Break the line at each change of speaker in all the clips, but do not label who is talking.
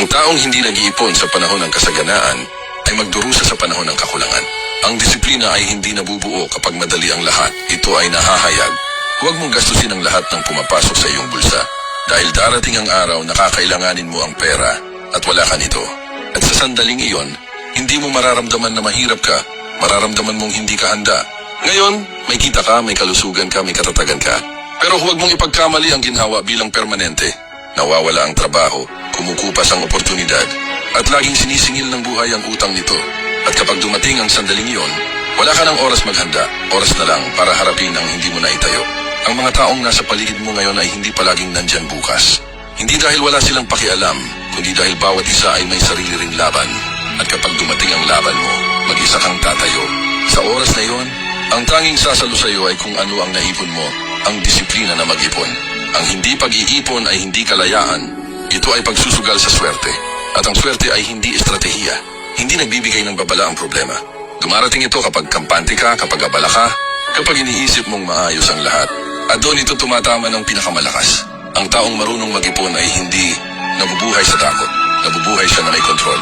Ang taong hindi nag-iipon sa panahon ng kasaganaan ay magdurusa sa panahon ng kakulangan. Ang disiplina ay hindi nabubuo kapag madali ang lahat. Ito ay nahahayag. Huwag mong gastusin ang lahat ng pumapasok sa iyong bulsa. Dahil darating ang araw na kakailanganin mo ang pera at wala ka nito. At sa sandaling iyon, hindi mo mararamdaman na mahirap ka. Mararamdaman mong hindi ka handa. Ngayon, may kita ka, may kalusugan ka, may katatagan ka. Pero huwag mong ipagkamali ang ginhawa bilang permanente. Nawawala ang trabaho, kumukupas ang oportunidad, at laging sinisingil ng buhay ang utang nito. At kapag dumating ang sandaling iyon, wala ka ng oras maghanda, oras na lang para harapin ang hindi mo na itayo. Ang mga taong nasa paligid mo ngayon ay hindi palaging nandyan bukas. Hindi dahil wala silang pakialam, kundi dahil bawat isa ay may sarili ring laban. At kapag dumating ang laban mo, mag-isa kang tatayo. Sa oras na iyon, ang tanging sasalo sa iyo ay kung ano ang naipon mo, ang disiplina na mag-ipon. Ang hindi pag-iipon ay hindi kalayaan. Ito ay pagsusugal sa swerte. At ang swerte ay hindi estratehiya. Hindi nagbibigay ng babala ang problema. Dumarating ito kapag kampante ka, kapag abala ka, kapag iniisip mong maayos ang lahat. At doon ito tumatama ng pinakamalakas. Ang taong marunong mag-ipon ay hindi nabubuhay sa takot. Nabubuhay siya na may kontrol.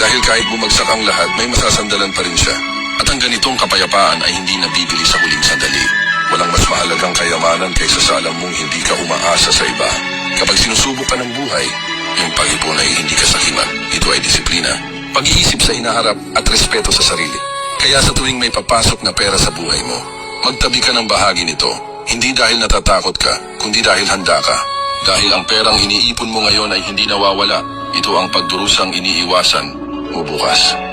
Dahil kahit bumagsak ang lahat, may masasandalan pa rin siya. At ang ganitong kapayapaan ay hindi nabibili sa huling sandali. Walang mas mahalagang kayamanan kaysa sa alam mong hindi ka umaasa sa iba. Kapag sinusubok ka ng buhay, yung pag-ipon ay hindi kasakiman. Ito ay disiplina, pag-iisip sa hinaharap at respeto sa sarili. Kaya sa tuwing may papasok na pera sa buhay mo, magtabi ka ng bahagi nito. Hindi dahil natatakot ka, kundi dahil handa ka. Dahil ang perang iniipon mo ngayon ay hindi nawawala. Ito ang pagdurusang iniiwasan mo bukas.